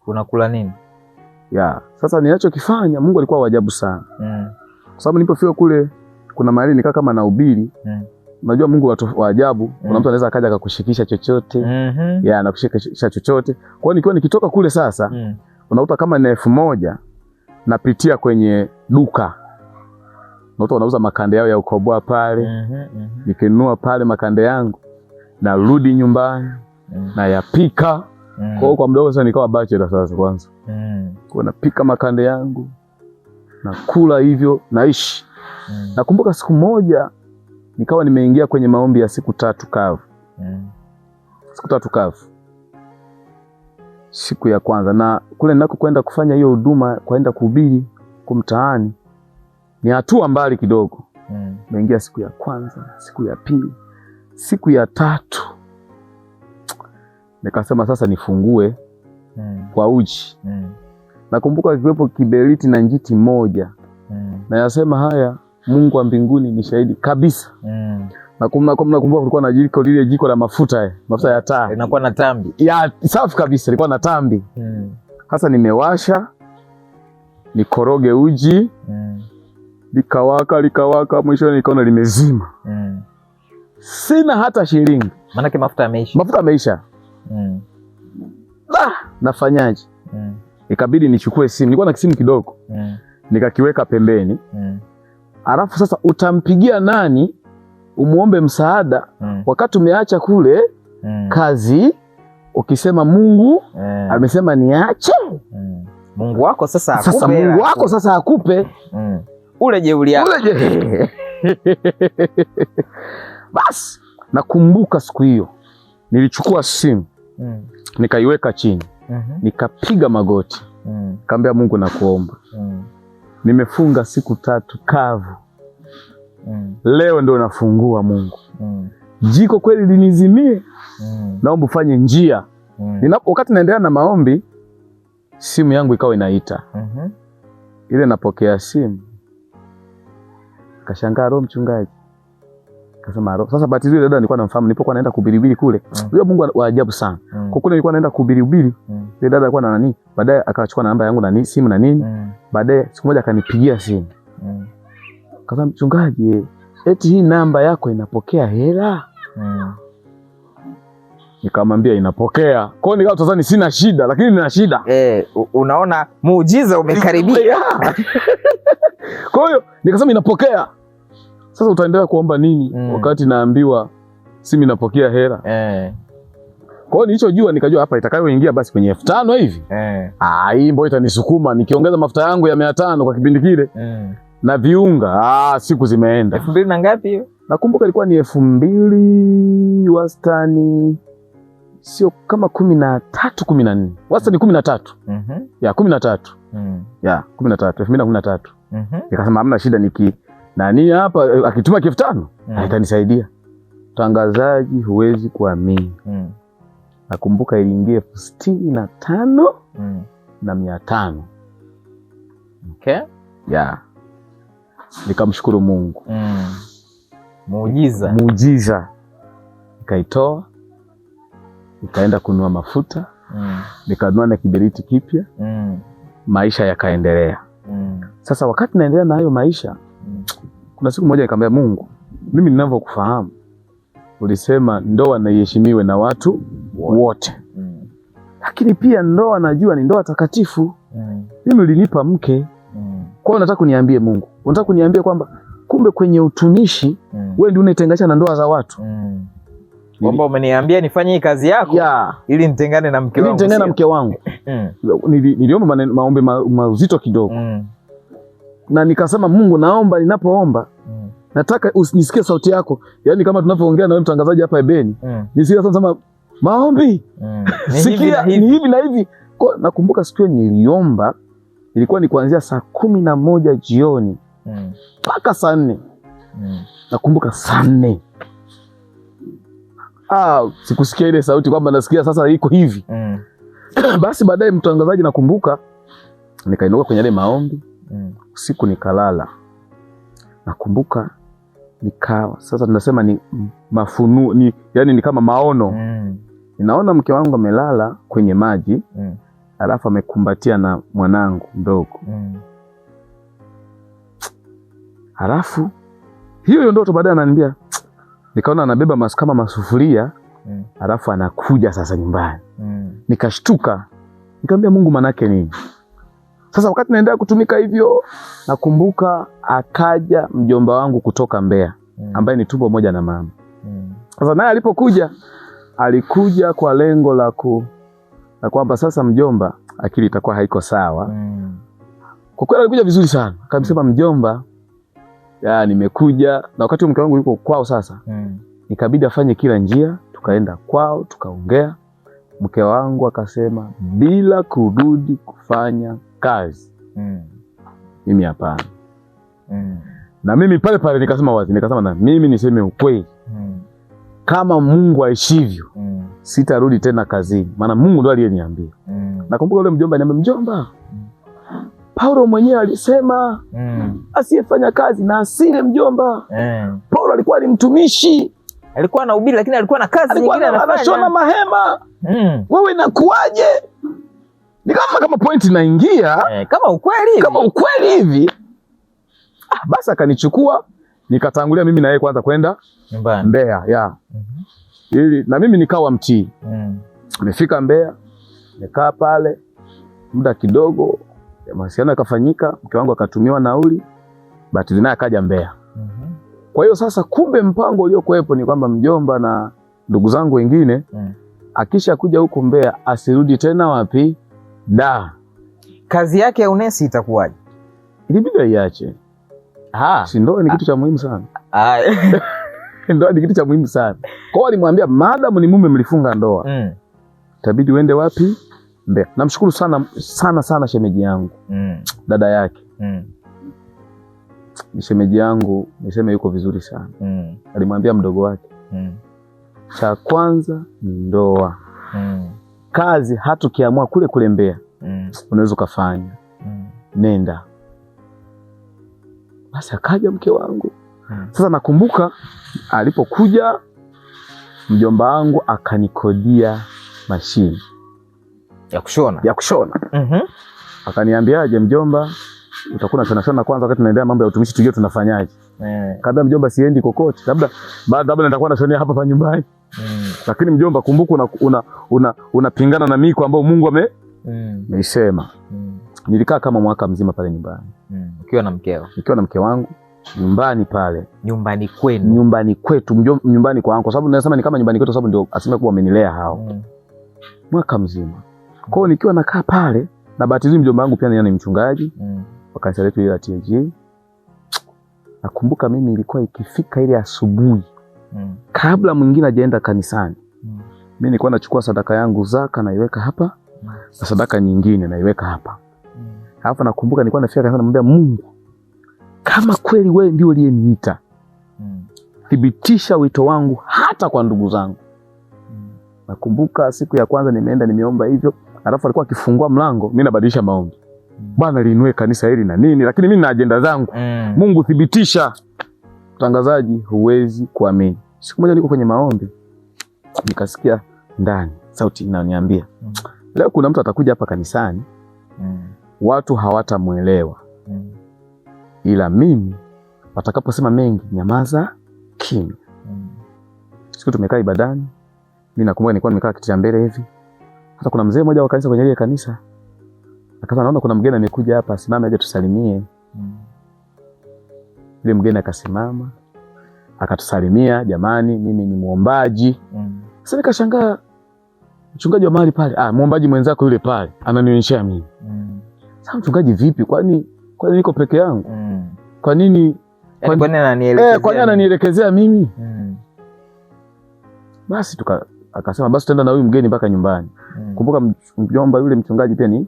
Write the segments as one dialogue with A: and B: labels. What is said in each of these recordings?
A: Unakula nini?
B: Sasa ninachokifanya Mungu alikuwa wa ajabu sana. Kwa sababu nilipofika kule kuna mahali nikaa kama nahubiri. Unajua Mungu wa ajabu, kuna mtu anaweza akaja akakushikisha chochote. Na kushikisha chochote. Kwa hiyo nikiwa nikitoka kule sasa, unakuta kama ni 1000 napitia kwenye duka. Unakuta wanauza makande yao ya ukoboa pale. Nikinunua pale makande yangu, narudi nyumbani na yapika. Kwa hiyo kwa mdogo sasa nikawa bachelor sasa kwanza. Kwa napika makande yangu, nakula hivyo, naishi. Nakumbuka siku moja nikawa nimeingia kwenye maombi ya siku 3 kavu. Siku 3 kavu. Siku ya kwanza, na kule ninako kwenda kufanya hiyo huduma, kwenda kuhubiri kumtaani, ni hatua mbali kidogo. Nimeingia siku ya kwanza, siku ya pili, siku ya 3. Nikasema sasa nifungue kwa uji. Nakumbuka kiwepo kiberiti na njiti moja. Na yasema haya, Mungu wa mbinguni ni shahidi kabisa. Nakumbuka kulikuwa na jiko, lile jiko la mafuta ya taa.
A: Inakuwa na tambi.
B: Safi kabisa, ilikuwa na tambi. Sasa nimewasha, nikoroge uji. Likawaka, mwisho nikaona limezima. Sina hata shilingi.
A: Maana mafuta yameisha.
B: Mafuta yameisha. Nafanyaje? Ikabidi nichukue simu. Nilikuwa na simu kidogo. Nikakiweka pembeni. Alafu sasa utampigia nani umuombe msaada wakati umeacha kule kazi, ukisema Mungu amesema niache.
A: Mungu wako sasa akupe.
B: Sasa Mungu wako sasa akupe.
A: Ule jeuri yako.
B: Basi nakumbuka siku hiyo nilichukua simu. Nikaiweka chini. Nikapiga magoti. Kaambia Mungu nakuomba. Nimefunga siku 3 kavu. Leo ndio nafungua Mungu. Jiko kweli linizimie. Naomba ufanye njia. Wakati naendelea na maombi, simu yangu ikawa inaita. Ile napokea simu. Kashangaa, roho mchungaji. Kasema roho. Sasa batizo ile dada nilikuwa namfahamu, nilipokuwa naenda kuhubiri kule. Unajua Mungu wa ajabu sana. Kwa kule nilikuwa naenda kuhubiri. Ile dada alikuwa na nani? Baadaye akachukua namba yangu na simu na nini? Baadaye siku moja akanipigia simu. Kasema mchungaji, eti hii namba yako inapokea hela? Nikamwambia inapokea. Kwa hiyo nikawa tazani sina shida, lakini nina shida.
A: Unaona muujiza umekaribia.
B: Kwa hiyo nikasema inapokea. Sasa utaendelea kuomba nini wakati naambiwa simu inapokea hela? Kwa hiyo nilichojua nikajua hapa itakayoingia basi kwenye 5000 hivi. Hii mbona itanisukuma nikiongeza mafuta yangu ya 500 kwa kipindi kile. Na viunga, siku zimeenda.
A: 2000 na ngapi hiyo?
B: Nakumbuka ilikuwa ni 2000 wastani, sio kama 13 14. Wastani 13. 13. 2013. Nikasema hamna shida, nani hapa akituma 5000 itanisaidia. Tangazaji huwezi kuamini. Nakumbuka iliingia 65 na 500.
A: Okay.
B: Nikamshukuru Mungu. Muujiza. Nikaitoa. Nikaenda kununua mafuta. Nikanunua na kiberiti kipya. Maisha yakaendelea. Sasa wakati naendelea na hayo maisha, kuna siku moja nikamwambia Mungu, mimi ninavyokufahamu ulisema ndoa na iheshimiwe na watu wote. Lakini pia ndoa najua ni ndoa takatifu. Mimi ulinipa mke. Kwa hiyo nataka kuniambie Mungu, unataka kuniambia kwamba kumbe kwenye utumishi wewe ndio unaitenganisha na ndoa za watu.
A: Kwamba umeniambia nifanye hii kazi yako ili nitengane na mke wangu.
B: Ili nitengane na mke wangu. Niliomba maombi mazito kidogo. Na nikasema Mungu, naomba ninapoomba nataka usinisikie sauti yako. Yaani kama tunapoongea na wewe mtangazaji hapa Ebeni, nisikie sasa maombi. Sikia ni hivi na hivi. Kwa nakumbuka siku niliomba ilikuwa ni kuanzia saa 11 jioni mpaka saa 4. Nakumbuka saa 4. Sikusikia ile sauti kwamba nasikia sasa iko hivi. Basi baadaye mtangazaji nakumbuka nikainuka kwenye ile maombi. Usiku nikalala. Nakumbuka nikawa sasa tunasema ni mafunuo, yani ni kama maono. Ninaona mke wangu amelala kwenye maji. alafu amekumbatia na mwanangu mdogo. Alafu hiyo ndoto baadaye ananiambia, nikaona anabeba kama masufuria, alafu anakuja sasa nyumbani. Nikashtuka, nikamwambia Mungu manake nini? Sasa wakati naendelea kutumika hivyo, nakumbuka akaja mjomba wangu kutoka Mbeya, ambaye ni tumbo moja na mama. Sasa naye alipokuja, alikuja kwa lengo la kwamba sasa mjomba akili itakuwa haiko sawa. Kwa kweli alikuja vizuri sana. Akasema mjomba, nimekuja, na wakati mke wangu yuko kwao sasa. Nikabidi afanye kila njia, tukaenda kwao, tukaongea. Mke wangu akasema bila kurudi kufanya kazi. Mimi hapana. Na mimi pale pale nikasema wazi, nikasema na mimi niseme ukweli. Kama Mungu aishivyo, sitarudi tena kazini. Maana Mungu ndo aliyeniambia. Nakumbuka yule mjomba ananiambia, mjomba, Paulo mwenyewe alisema asiyefanya kazi na asile mjomba. Paulo alikuwa ni mtumishi.
A: Alikuwa anahubiri lakini alikuwa na kazi nyingine anafanya.
B: Anashona mahema. Wewe inakuaje? Ni kama point inaingia. Kama ukweli hivi. Basi akanichukua, nikatangulia mimi na yeye kwanza kwenda nyumbani Mbeya, ili na mimi nikawa mtii. Nimefika Mbeya, nikaa pale muda kidogo, mahusiano yakafanyika, mke wangu akatumiwa nauli, bahati naye akaja Mbeya. Kwa hiyo sasa kumbe mpango uliokuwepo ni kwamba mjomba na ndugu zangu wengine akisha kuja huko Mbeya asirudi tena wapi?
A: Kazi yake ya unesi itakuwaje?
B: Ilibidi aiache. Si ndoa ni kitu cha muhimu sana. Ndoa ni kitu cha muhimu sana. Kwa hiyo alimwambia madam ni mume mlifunga ndoa. Itabidi uende wapi? Mbeya. Namshukuru sana shemeji yangu. Dada yake. Shemeji yangu niseme yuko vizuri sana. Alimwambia mdogo wake, cha kwanza ni ndoa. Kazi hata ukiamua kule Mbeya unaweza ukafanya. Nenda. Basi akaja mke wangu. Sasa nakumbuka alipokuja mjomba wangu akanikodia mashine ya kushona. Akaniambiaje, mjomba, utakuwa unashona kwanza wakati tunaendelea mambo ya utumishi tujue tunafanyaje. Kaambia mjomba, siendi kokote. Labda nitakuwa nashonea hapa pa nyumbani. Lakini mjomba, kumbuka unapingana na miko ambayo Mungu ameisema. Nilikaa kama mwaka mzima pale nyumbani.
A: Ukiwa na mkeo? Nikiwa
B: na mke wangu nyumbani pale.
A: Nyumbani kwenu?
B: Nyumbani kwetu, nyumbani kwangu, kwa sababu nasema ni kama nyumbani kwetu, sababu ndio asilimia kubwa wamenilea hao. Mwaka mzima. Kwa hiyo nikiwa nakaa pale, na bahati nzuri mjomba wangu pia ni mchungaji wa kanisa letu ile la TAG. Nakumbuka mimi ilikuwa ikifika ile asubuhi, kabla mwingine hajaenda kanisani, mimi nilikuwa nachukua sadaka yangu zaka naiweka hapa, na sadaka nyingine naiweka hapa. Alafu nakumbuka nilikuwa nafika kanisani, namwambia Mungu, kama kweli wewe ndio uliyeniita, thibitisha wito wangu hata kwa ndugu zangu. Nakumbuka siku ya kwanza nimeenda nimeomba hivyo, alafu alikuwa akifungua mlango, mimi nabadilisha maombi. Bwana liinue kanisa hili na nini, lakini mimi na ajenda zangu. Mungu thibitisha. Mtangazaji, huwezi kuamini. Siku moja niko kwenye maombi, nikasikia ndani sauti inaniambia, leo kuna mtu atakuja hapa kanisani, watu hawatamuelewa, ila mimi watakaposema mengi, nyamaza kimya. Siku tumekaa ibadani, mimi nakumbuka nilikuwa nimekaa kiti cha mbele hivi. Hata kuna mzee mmoja wa kanisa kwenye ile kanisa akasema, naona kuna mgeni amekuja hapa, simama aje tusalimie. Ile mgeni akasimama akatusalimia, jamani, mimi ni muombaji. Sasa nikashangaa, mchungaji wa mahali pale, muombaji mwenzako yule pale ananionyesha mimi. Sasa mchungaji vipi? Kwani niko peke yangu? Kwa nini ananielekezea mimi? Basi akasema basi tutaenda na huyu mgeni mpaka nyumbani. Kumbuka mjomba yule mchungaji pia ni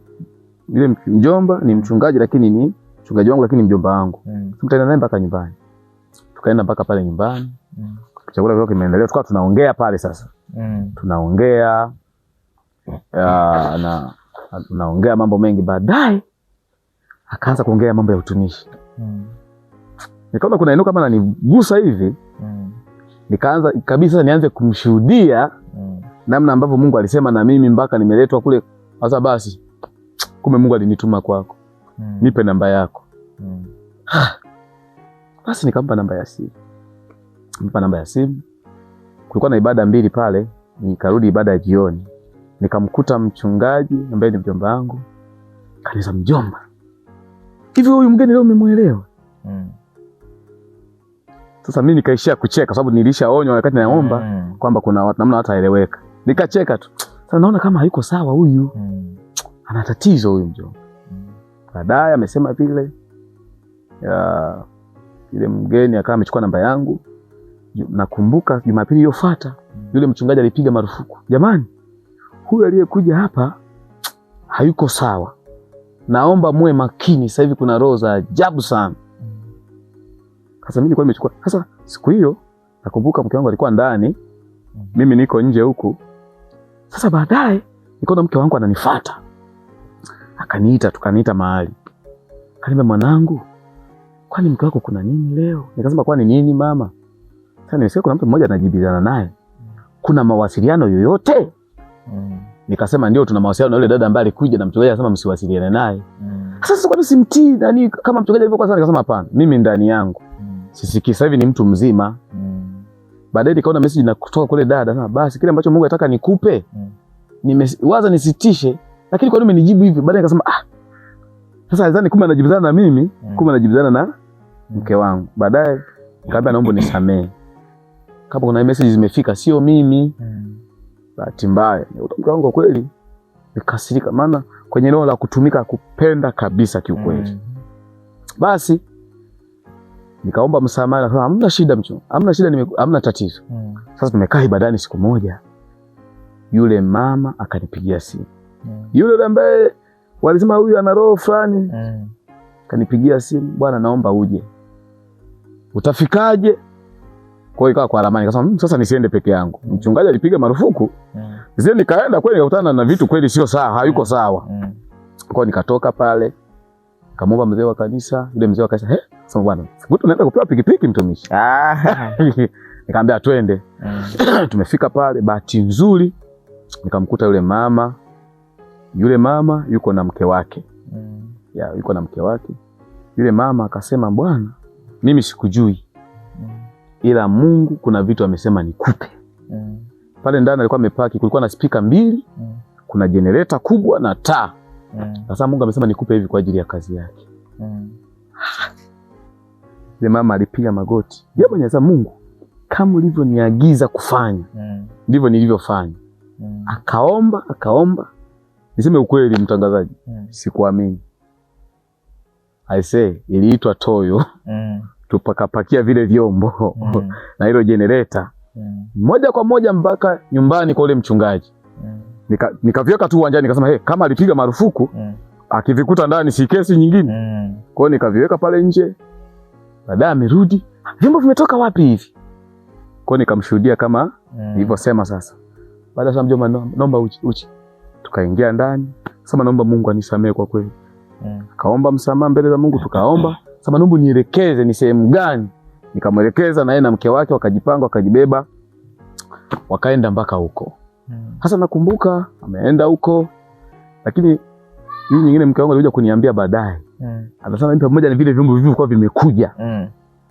B: yule mjomba ni mchungaji, lakini ni mchungaji wangu, lakini mjomba wangu. Tutaenda naye mpaka nyumbani. Tukaenda mpaka pale nyumbani. Chakula kile kimeendelea, tukawa tunaongea pale sasa. Tunaongea tunaongea mambo mengi. Baadaye akaanza kuongea mambo ya utumishi. Nikaona kuna eneo kama ananigusa hivi. Nikaanza kabisa nianze kumshuhudia namna ambavyo Mungu alisema na mimi mpaka nimeletwa kule. Sasa basi Kumbe Mungu alinituma kwako. Nipe namba yako. Basi nikampa namba ya simu. Nikampa namba ya simu. Kulikuwa na ibada 2 pale, nikarudi ibada ya jioni. Nikamkuta mchungaji ambaye ni mjomba wangu. Kanisa, mjomba, hivi huyu mgeni leo umemuelewa? Sasa mimi nikaishia kucheka kwa sababu nilishaonywa wakati naomba kwamba kuna watu namna hataeleweka. Nikacheka tu. Sasa naona kama hayuko sawa huyu. Ana tatizo huyu mjomba. Baadaye amesema vile ile mgeni akawa amechukua namba yangu. Nakumbuka Jumapili iliyofuata yule mchungaji alipiga marufuku. Jamani, huyu aliyekuja hapa hayuko sawa. Naomba muwe makini, sasa hivi kuna roho za ajabu sana. Sasa mimi nilikuwa nimechukua. Sasa siku hiyo nakumbuka mke wangu alikuwa ndani, mimi niko nje huku. Sasa baadaye nikaona mke wangu ananifuata. Akaniita, tukaniita mahali. Akaniambia, mwanangu, kwani mke wako kuna nini leo? Nikasema, kwani nini mama? Sasa nimesikia kuna mtu mmoja anajibizana naye. Kuna mawasiliano yoyote? Nikasema ndio, tuna mawasiliano na yule dada ambaye alikuja na mchungaji akasema msiwasiliane naye. Sasa kwani simtii nani kama mchungaji alivyokuwa sana? Nikasema hapana, mimi ndani yangu sisikii, sasa hivi ni mtu mzima. Baadaye nikaona message na kutoka kule dada, sasa basi kile ambacho Mungu anataka nikupe nimewaza nisitishe, lakini kwa nini umenijibu hivi? Baadaye nikasema sasa nadhani kumbe anajibizana na mimi, kumbe anajibizana na mke wangu. Baadaye nikamwambia naomba nisamee, kama kuna message zimefika sio mimi. Bahati mbaya mke wangu kweli nikasirika, maana kwenye roho la kutumika kupenda kabisa kiukweli. Basi nikaomba msamaha, nasema hamna shida mchungaji, hamna shida, hamna tatizo. Sasa tumekaa ibadani siku moja, yule mama akanipigia simu. Yule ambaye walisema huyu ana roho fulani, akanipigia simu, bwana naomba uje. Utafikaje? Kwa hiyo ikawa kwa ramani. Nikasema sasa nisiende peke yangu. Mchungaji alipiga marufuku. Zile nikaenda kweli, nikakutana na vitu kweli sio sawa, hayuko sawa. Kwa hiyo nikatoka pale, nikamwomba mzee wa kanisa. Yule mzee wa kanisa, sasa bwana, mtu anaenda kupewa pikipiki mtumishi. Nikamwambia twende. Tumefika pale, bahati nzuri nikamkuta yule mama. Yule mama yuko na mke wake. Yuko na mke wake. Yule mama akasema, bwana, mimi sikujui, ila Mungu kuna vitu amesema nikupe. Pale ndani alikuwa amepaki, kulikuwa na speaker 2, kuna generator kubwa na taa. Sasa Mungu amesema nikupe hivi kwa ajili ya kazi yake. Yule mama alipiga magoti. Yeye mwenyewe sasa, Mungu kama ulivyoniagiza kufanya, ndivyo nilivyofanya. Akaomba. Niseme ukweli mtangazaji, sikuamini. I say iliitwa toyo. Tupakapakia vile vyombo na hilo generator moja kwa moja mpaka nyumbani kwa ule mchungaji. Nikaviweka tu uwanjani, nikasema kama alipiga marufuku akivikuta ndani si kesi nyingine. Kwa hiyo nikaviweka pale nje. Baadaye amerudi, vyombo vimetoka wapi hivi? Kwa hiyo nikamshuhudia kama nilivyosema. Sasa baada ya mjomba, naomba uchi. Tukaingia ndani, sema naomba Mungu anisamee kwa kweli. Kaomba msamaha mbele za Mungu, tukaomba. Sasa naomba nielekeze ni sehemu gani. Nikamwelekeza na yeye na mke wake, wakajipanga, wakajibeba, wakaenda mpaka huko. Sasa nakumbuka ameenda huko, lakini hii nyingine mke wangu alikuja kuniambia baadaye. Anasema mimi pamoja na vile vyombo vilivyokuwa vimekuja,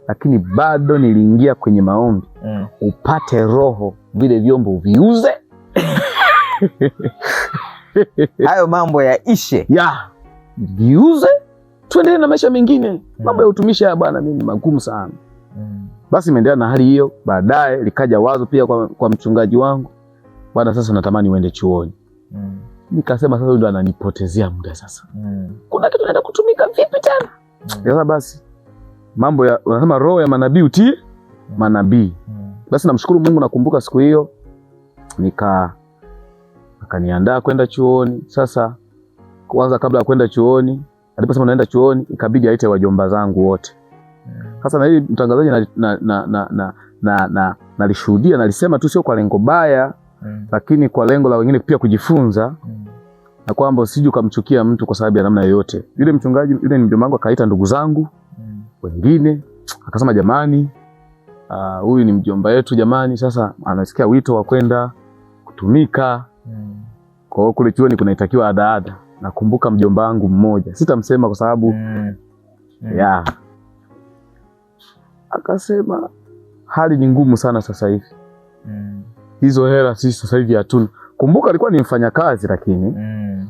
B: lakini bado niliingia kwenye maombi, upate roho vile vyombo viuze.
A: Hayo mambo yaishe.
B: Viuze, tuendelee na maisha mengine. Mambo ya utumishi ya bwana mimi magumu sana. Basi imeendelea na hali hiyo. Baadaye likaja wazo pia kwa mchungaji wangu, bwana sasa natamani uende chuoni. Nikasema sasa ndo ananipotezea muda sasa. Kuna kitu naenda kutumika vipi tena? Sasa basi mambo ya unasema roho ya manabii utii manabii. Basi namshukuru Mungu, nakumbuka siku hiyo akaniandaa kwenda chuoni. Sasa kwanza kabla ya kwenda chuoni, aliposema naenda chuoni, ikabidi aite wajomba zangu wote. Sasa na hili mtangazaji nalishuhudia, nalisema tu sio kwa lengo baya, lakini kwa lengo la wengine pia kujifunza, na kwamba usije ukamchukia mtu kwa sababu ya namna yoyote. Yule mchungaji, yule ni mjomba wangu, akaita ndugu zangu wengine, akasema jamani, huyu ni mjomba yetu jamani, sasa anasikia wito wa kwenda kutumika. Kwa hiyo kule chuoni kunaitakiwa ada. nakumbuka mjomba wangu mmoja, sitamsema kwa sababu ya akasema hali ni ngumu sana sasa hivi. Hizo hela sisi sasa hivi hatuna. Kumbuka alikuwa ni mfanyakazi lakini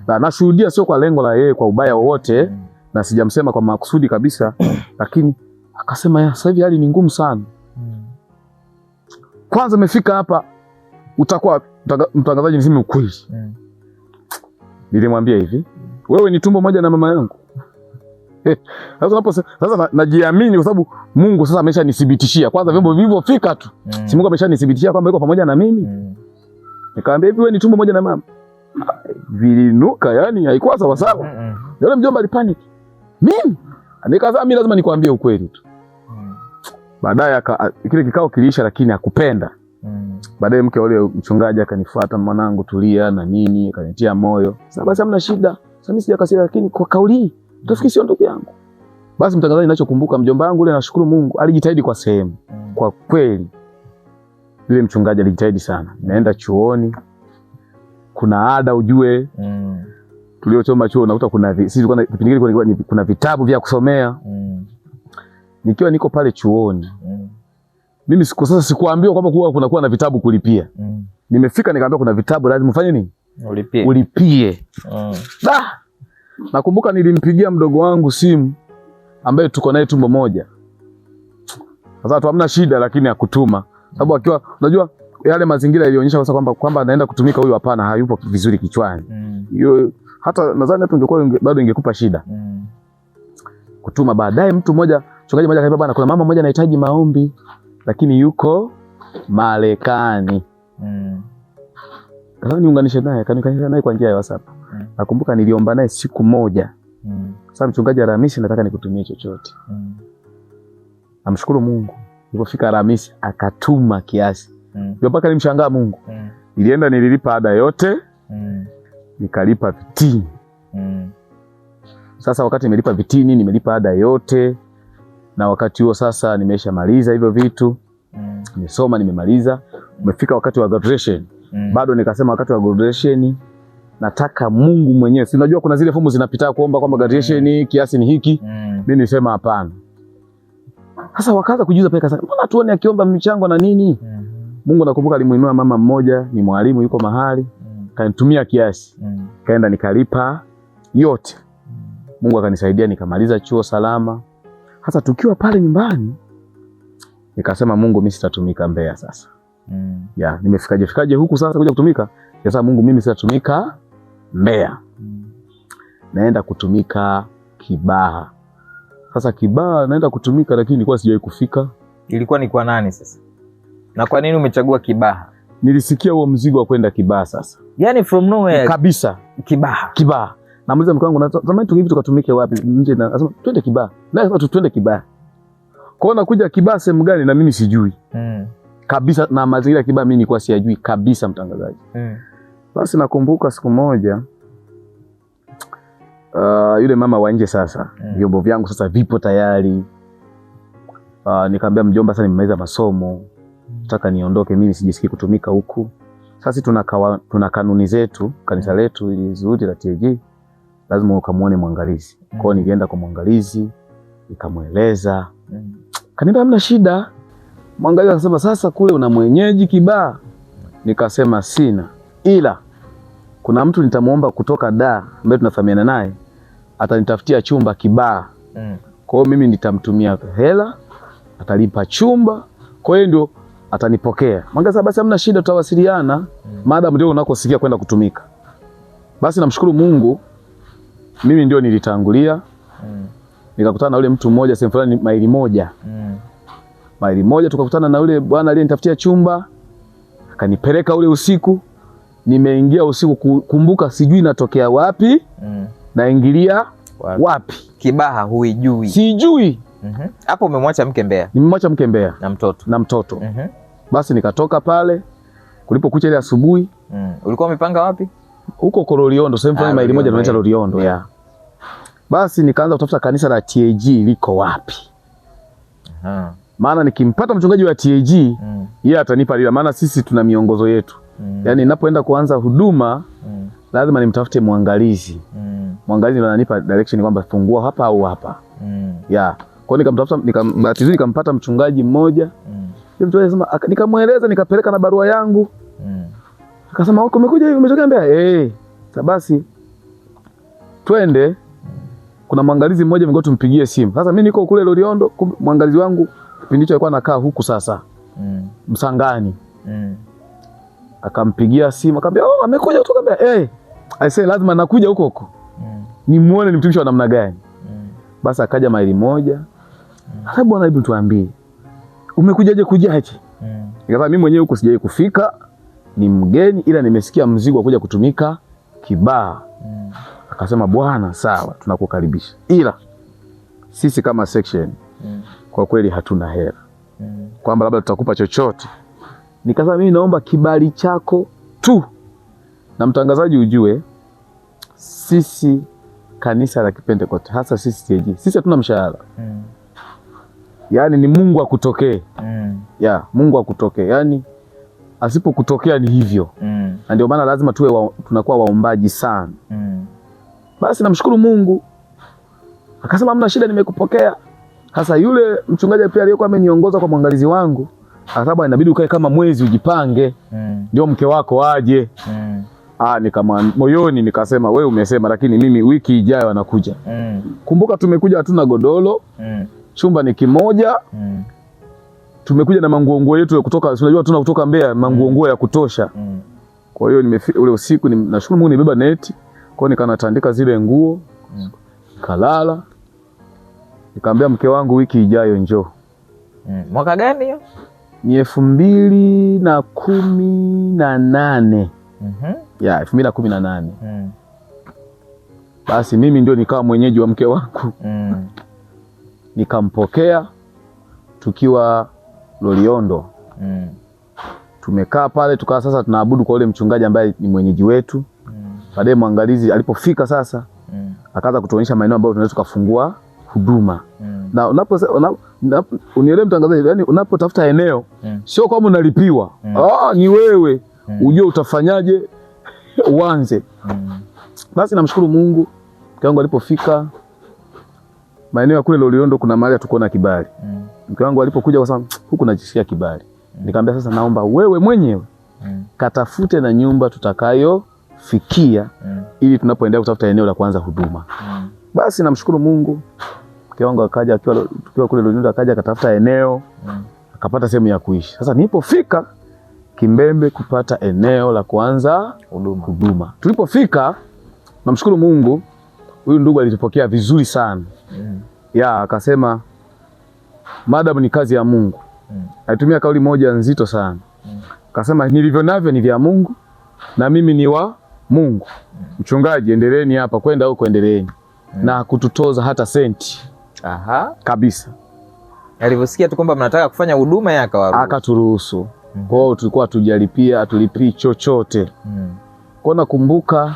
B: na nashuhudia sio kwa lengo la yeye kwa ubaya wowote na sijamsema kwa makusudi kabisa lakini akasema sasa hivi hali ni ngumu sana. Kwanza umefika hapa utakuwa mtangazaji, niseme ukweli. Nilimwambia hivi, wewe ni tumbo moja na mama yangu. Sasa najiamini kwa sababu Mungu sasa ameshanithibitishia. Kwanza vyombo vilivyofika tu. Si Mungu ameshanithibitishia kwamba yuko pamoja na mimi. Nikamwambia hivi, wewe ni tumbo moja na mama. Vilinuka, yani haikuwa sawa sawa. Yule mjomba alipanic. Mimi? Nikasema mimi lazima nikwambie ukweli tu. Baadaye kile kikao kiliisha lakini hakupenda. Baadaye mke wa yule mchungaji akanifuata, mwanangu tulia na nini, akanitia moyo. Sasa basi hamna shida. Sasa mimi sijakasira lakini kwa kauli hii utafikiri sio ndugu yangu. Basi mtangazaji, ninachokumbuka mjomba wangu yule, nashukuru Mungu alijitahidi kwa sehemu. Kwa kweli yule mchungaji alijitahidi sana. Naenda chuoni. Kuna ada ujue. Tuliochoma chuo unakuta kuna sisi tulikuwa kipindi kile kuna vitabu vya kusomea. Nikiwa niko pale chuoni. Mimi sasa sikuambiwa kwamba kunakuwa na vitabu kulipia. Nimefika nikaambiwa kuna vitabu lazima ufanye nini? Ulipie. Nakumbuka nilimpigia mdogo wangu simu ambaye tuko naye tumbo moja. Sasa tu hamna shida lakini hakutuma. Sababu akiwa unajua yale mazingira yalionyesha kwamba anaenda kutumika huyu, hapana, hayupo vizuri kichwani. Hiyo hata nadhani hata ungekuwa bado ingekupa shida. Kutuma baadaye mtu mmoja, mchungaji mmoja akaniambia, bwana kuna mama mmoja anahitaji maombi lakini yuko Marekani. Sasa niunganishe naye, kaniunganisha naye kwa njia ya WhatsApp. Nakumbuka niliomba naye siku moja. Sasa mchungaji, Alhamisi nataka nikutumie chochote. Namshukuru Mungu. Nilipofika Alhamisi akatuma kiasi. Ndio mpaka nilimshangaa Mungu. Nilienda nililipa ada yote. Nikalipa vitini. Sasa wakati nimelipa vitini, nimelipa ada yote. Na wakati huo sasa nimeshamaliza hivyo vitu. Nimesoma, nimemaliza. Umefika wakati wa graduation. Bado nikasema wakati wa graduation nataka Mungu mwenyewe. Si unajua kuna zile fomu zinapita kuomba kwamba graduation kiasi ni hiki. Mimi nilisema hapana. Sasa wakaanza kujiuza pale, kasema mbona tuone akiomba michango na nini? Mungu nakumbuka alimuinua mama mmoja, ni mwalimu yuko mahali, kanitumia kiasi. Kaenda nikalipa yote. Mungu akanisaidia nikamaliza chuo salama. Hata tukiwa pale nyumbani nikasema Mungu, mimi sitatumika Mbeya sasa. Nimefikaje huku sasa kuja kutumika? Sasa Mungu, mimi sitatumika Mbeya. Naenda kutumika Kibaha. Sasa Kibaha naenda kutumika lakini nilikuwa sijawahi kufika. Ilikuwa ni kwa nani sasa? Na kwa nini umechagua Kibaha? Nilisikia huo mzigo wa kwenda Kibaha sasa. Yaani from nowhere kabisa. Kibaha. Namuuliza mke wangu, natamani tu hivi tukatumike wapi nje, na nasema twende Kibaha. Na sasa twende Kibaha. Kwa hiyo nakuja Kibaha sehemu gani na mimi sijui. Kabisa, na mazingira ya Kibaha mimi nilikuwa siyajui kabisa mtangazaji. Basi nakumbuka siku moja yule mama wa nje sasa, vyombo vyangu sasa vipo tayari. Nikamwambia mjomba, sasa nimemaliza masomo, nataka niondoke, mimi sijisikii kutumika huku. Sasa tuna kanuni zetu, kanisa letu ili zuhudi la TAG lazima ukamuone mwangalizi. Kwa hiyo nilienda kwa mwangalizi, nikamueleza. Kaniambia hamna shida. Mwangalizi akasema sasa kule una mwenyeji Kibaha? Nikasema sina, ila kuna mtu nitamuomba kutoka Dar ambaye tunafahamiana naye, atanitafutia chumba Kibaha. Kwa hiyo mimi nitamtumia hela, atalipa chumba, kwa hiyo ndio atanipokea. Mwangalizi basi hamna shida, tutawasiliana maadamu ndio unakosikia kwenda kutumika. Basi namshukuru Mungu, mimi ndio nilitangulia. Nikakutana na yule mtu mmoja sehemu fulani maili moja. Maili moja tukakutana na yule bwana aliyenitafutia chumba, akanipeleka ule usiku. Nimeingia usiku, kumbuka sijui natokea wapi, naingilia wapi. Kibaha huijui. Sijui. Hapo umemwacha mke Mbeya? Nimemwacha mke Mbeya na mtoto. Basi nikatoka pale kulipokucha ile asubuhi. Ulikuwa umepanga wapi? Huko Loliondo, sehemu fulani maili moja tunaita Loliondo. Basi nikaanza kutafuta kanisa la TAG liko wapi. Maana nikimpata mchungaji wa TAG, yeye atanipa lila, maana sisi tuna miongozo yetu. Yaani ninapoenda kuanza huduma lazima nimtafute mwangalizi. mwangalizi ndo ananipa direction kwamba fungua hapa au hapa. Yeah. Kwa hiyo nikamtafuta, nikampata mchungaji mmoja. Yule mtu anasema, nikamueleza, nikapeleka na barua yangu. Akasema, umekuja hivi, umetokea Mbeya? Basi twende. Kuna mwangalizi mmoja mngo tumpigie simu. Sasa mimi niko kule Loliondo, mwangalizi wangu kipindi hicho alikuwa anakaa huku sasa. Msangani. Akampigia simu, akamwambia, amekuja kutoka Mbeya. I say lazima nakuja huko huko. Nimuone ni mtumishi wa namna gani. Basi akaja maili moja. Sasa bwana, hebu tuambie, umekujaje kujaje? Nikasema mimi mwenyewe huko sijawahi kufika, ni mgeni, ila nimesikia mzigo wa kuja kutumika Kibaha. Akasema bwana, sawa, tunakukaribisha, ila sisi kama section kwa kweli hatuna hela, kwamba labda tutakupa chochote. Nikasema mimi naomba kibali chako tu. Na mtangazaji, ujue sisi kanisa la Kipentekoste, hasa sisi TAG, sisi hatuna mshahara. Yaani ni Mungu akutokee. Mungu akutokee. Yaani asipokutokea ni hivyo. Na ndio maana lazima tunakuwa waombaji sana. Basi namshukuru Mungu. Akasema hamna shida, nimekupokea. Sasa yule mchungaji pia aliyekuwa ameniongoza kwa mwangalizi wangu, akasema inabidi ukae kama mwezi ujipange. Ndio mke wako aje. Nikama moyoni nikasema wewe umesema, lakini mimi wiki ijayo anakuja. Kumbuka tumekuja hatuna godoro. Chumba ni kimoja. Tumekuja na manguo yetu kutoka, unajua tuna kutoka Mbeya, manguo ya kutosha. Kwa hiyo ule usiku nashukuru Mungu nibeba neti. Kwa hiyo nikanatandika zile nguo. Kalala. Nikamwambia mke wangu wiki ijayo njoo.
A: Mwaka gani hiyo?
B: Ni 2018. 2018. Basi mimi ndio nikawa mwenyeji wa mke wangu. Nikampokea tukiwa Loliondo. Tumekaa pale tukawa sasa tunaabudu kwa ule mchungaji ambaye ni mwenyeji wetu. Baadaye mwangalizi alipofika sasa akaanza kutuonyesha maeneo ambayo tunaweza kufungua huduma. Na unielewe mtangazaji, yani unapotafuta eneo sio kama unalipiwa. Ni wewe ujue utafanyaje uanze. Basi namshukuru Mungu, mke wangu alipofika maeneo ya kule Loliondo kuna mahali hatukuona kibali. Mke wangu alipokuja kwa sababu huku najisikia kibali. Nikamwambia sasa naomba wewe mwenyewe katafute na nyumba tutakayofikia ili tunapoendelea kutafuta eneo la kuanza huduma. Basi namshukuru Mungu, mke wangu akaja tukiwa kule Loliondo, akaja akatafuta eneo, akapata sehemu ya kuishi. Sasa nilipofika Kimbembe kupata eneo la kuanza huduma. Tulipofika namshukuru Mungu, huyu ndugu alitupokea vizuri sana. Akasema madam ni kazi ya Mungu. Alitumia kauli moja nzito sana. Akasema nilivyo navyo ni vya Mungu na mimi ni wa Mungu. Mchungaji, endeleeni hapa, kwenda huko endeleeni. Na kututoza hata senti. Kabisa.
A: Alivyosikia tu kwamba mnataka kufanya huduma yake akawaruhusu.
B: Akaturuhusu. Kwa hiyo tulikuwa hatulipii chochote. Kwa nakumbuka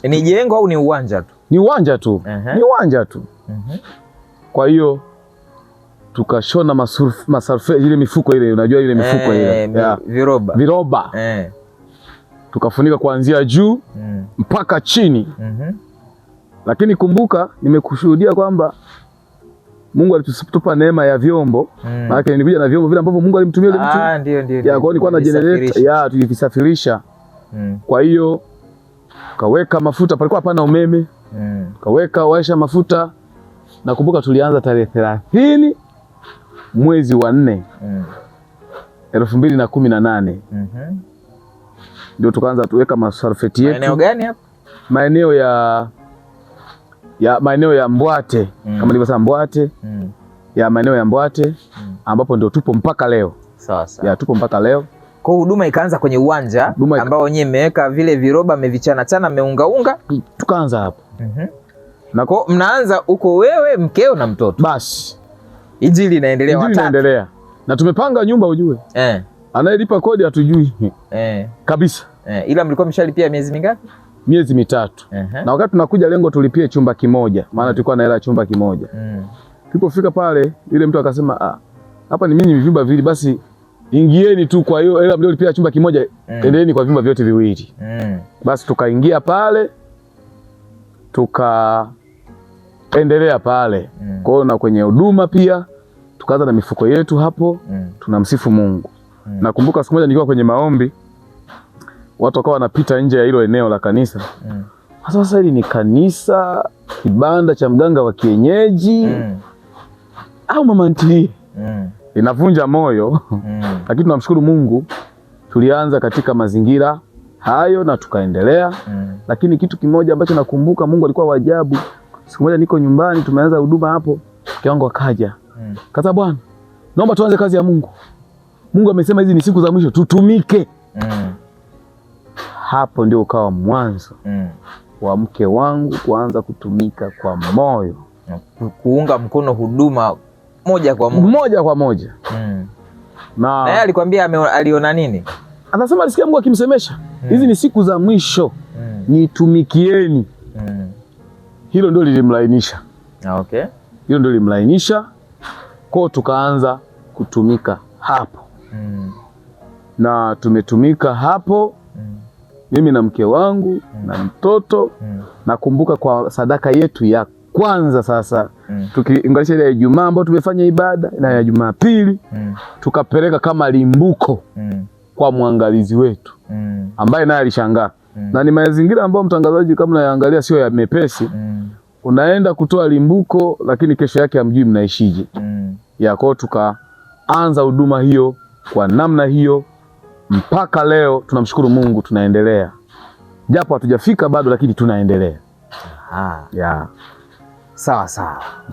A: ni jengo au ni uwanja tu?
B: Ni uwanja tu. Ni uwanja tu. Kwa hiyo tukashona masurfe ile mifuko ile, unajua ile mifuko ile viroba. Tukafunika kuanzia juu mpaka chini. Lakini kumbuka nimekushuhudia kwamba Mungu alitupa neema ya vyombo. Maana nilikuja na vyombo vile ambavyo Mungu alimtumia yule mtu.
A: Ndio.
B: Kwa hiyo nilikuwa na generator, tulivisafirisha. Kwa hiyo kaweka mafuta, palikuwa hapana umeme. Kaweka washa mafuta. Nakumbuka tulianza tarehe 30 mwezi wa 4 2018. Ndio tukaanza tuweka masarfeti yetu.
A: Maeneo gani hapa?
B: Maeneo ya Mbwate. Kama nilivyosema Mbwate. Maeneo ya Mbwate ambapo ndio tupo mpaka leo.
A: Sawa.
B: Tupo mpaka leo.
A: Kwa huduma ikaanza kwenye uwanja ambao wenyewe mmeweka vile viroba, mmevichana mmeungaunga.
B: Tukaanza hapo.
A: Na kwa mnaanza uko wewe, mkeo na mtoto.
B: Basi
A: Injili inaendelea watatu.
B: Inaendelea. Na tumepanga nyumba ujue. Anayelipa kodi hatujui. Kabisa.
A: Ila mlikuwa mshalipia miezi mingapi?
B: Miezi 3. Na wakati tunakuja lengo tulipie chumba kimoja, maana tulikuwa na hela chumba kimoja. Tulipofika pale yule mtu akasema hapa ni mimi vyumba viwili, basi ingieni tu, kwa hiyo hela mliolipia chumba kimoja endeni kwa vyumba vyote viwili. Basi tukaingia pale. tukaendelea pale. Kwa hiyo na kwenye huduma pia tukaanza na mifuko yetu hapo. Tunamsifu Mungu. Nakumbuka siku moja nilikuwa kwenye maombi, watu wakawa wanapita nje ya hilo eneo la kanisa. Sasa hili ni kanisa, kibanda cha mganga wa kienyeji au mama ntilie? Inavunja moyo. Lakini tunamshukuru Mungu, tulianza katika mazingira hayo na tukaendelea. Lakini kitu kimoja ambacho nakumbuka, Mungu alikuwa wa ajabu. Siku moja niko nyumbani, tumeanza huduma hapo, mke wangu akaja. Kaza, bwana, naomba tuanze kazi ya Mungu. Mungu amesema hizi ni siku za mwisho, tutumike. Hapo ndio ukawa mwanzo wa mke wangu kuanza kutumika kwa moyo,
A: kuunga mkono huduma moja kwa moja. Na yeye alikwambia aliona nini?
B: Anasema alisikia Mungu akimsemesha, hizi ni siku za mwisho, nitumikieni. Hilo ndio lilimlainisha.
A: Okay.
B: Hilo ndio lilimlainisha. Kwa tukaanza kutumika hapo. Na tumetumika hapo, mimi na mke wangu na mtoto. Nakumbuka kwa sadaka yetu ya kwanza sasa, tukiunganisha ile ya Ijumaa ambayo tumefanya ibada na ya Jumapili, tukapeleka kama limbuko kwa mwangalizi wetu ambaye naye alishangaa. Na ni mazingira ambayo mtangazaji, kama unaangalia, sio ya mepesi. Unaenda kutoa limbuko lakini kesho yake hamjui mnaishije. Ya kwao tukaanza huduma hiyo kwa namna hiyo mpaka leo. Tunamshukuru Mungu, tunaendelea. Japo hatujafika bado, lakini tunaendelea.
A: Sawa.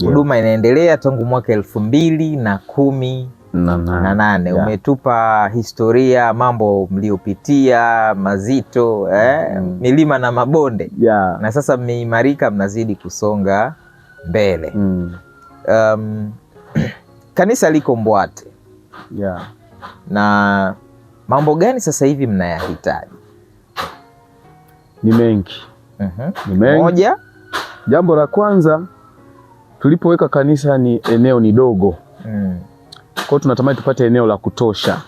A: Huduma inaendelea tangu mwaka 2018. Umetupa historia, mambo mliopitia mazito, milima na mabonde. Na sasa mmeimarika, mnazidi kusonga mbele. Kanisa liko Mbwate. Na mambo gani sasa hivi mnayahitaji?
B: Ni mengi.
A: Ni mengi. Moja,
B: jambo la kwanza, tulipoweka kanisa ni eneo ni dogo. Kwa hiyo tunatamani tupate eneo la kutosha.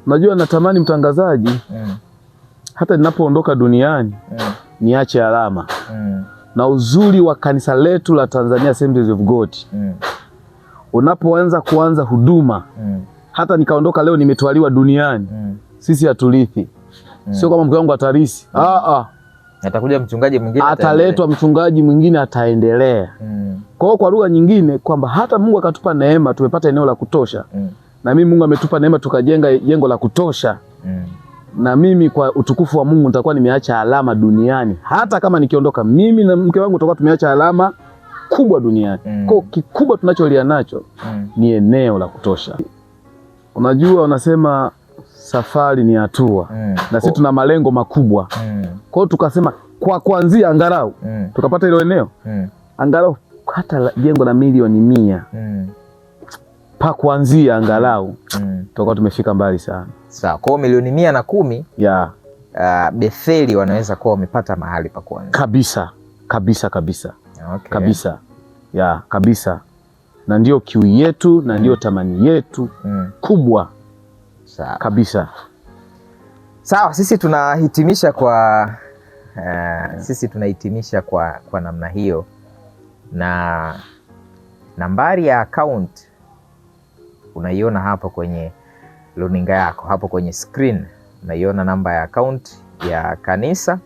B: Najua natamani mtangazaji, hata ninapoondoka duniani niache alama. Na uzuri wa kanisa letu la Tanzania Assemblies of God, unapoanza kuanza huduma, hata nikaondoka leo nimetwaliwa duniani, sisi hatulithi. Sio kama mke wangu atarisi.
A: Atakuja mchungaji mwingine,
B: ataletwa mchungaji mwingine, ataendelea. Kwa hiyo kwa lugha nyingine kwamba hata Mungu akatupa neema, tumepata eneo la kutosha. Na mimi Mungu ametupa neema, tukajenga jengo la kutosha. Na mimi kwa utukufu wa Mungu nitakuwa nimeacha alama duniani. Hata kama nikiondoka, mimi na mke wangu tutakuwa tumeacha alama kubwa duniani. Kwa kikubwa tunacholia nacho ni eneo la kutosha. Unajua, unasema safari ni hatua. Na sisi tuna malengo makubwa. Kwa hiyo tukasema kwa kuanzia angalau tukapata ile eneo. Angalau hata jengo la milioni 100. Pa kuanzia angalau tutakuwa tumefika mbali sana.
A: Sawa, kwa milioni 110 Betheli wanaweza kuwa wamepata mahali pa kuanzia. Kabisa. Okay. Kabisa. Na ndio kiu yetu na ndio tamani yetu kubwa. Sawa. Kabisa. Sawa, sisi tunahitimisha kwa namna hiyo, na nambari ya account unaiona hapo kwenye runinga yako, hapo kwenye screen unaiona namba ya account ya kanisa.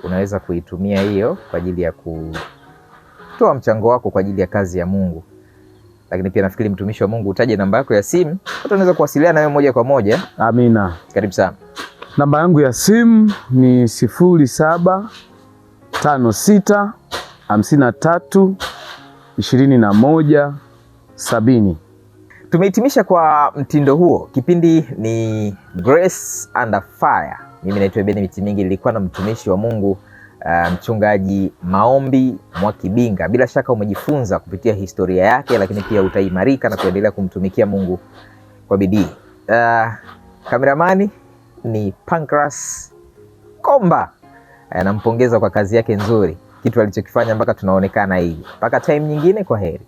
A: Unaweza kuitumia hiyo kwa ajili ya kutoa mchango wako kwa ajili ya kazi ya Mungu. Lakini pia nafikiri mtumishi wa Mungu utaje namba yako ya simu, watu wanaweza kuwasiliana na wewe moja kwa moja.
B: Amina.
A: Karibu sana.
B: Namba yangu ya simu ni 0756532170.
A: Tumehitimisha kwa mtindo huo. Kipindi ni Grace Under Fire. Mimi naitwa Beni Mitimingi, nilikuwa na mtumishi wa Mungu mchungaji Maombi Mwakibinga. Bila shaka umejifunza kupitia historia yake, lakini pia utaimarika na kuendelea kumtumikia Mungu kwa bidii. Kameramani ni Pancras Komba. Nampongeza kwa kazi yake nzuri, kitu alichokifanya mpaka tunaonekana hivi. Mpaka time nyingine, kwa heri.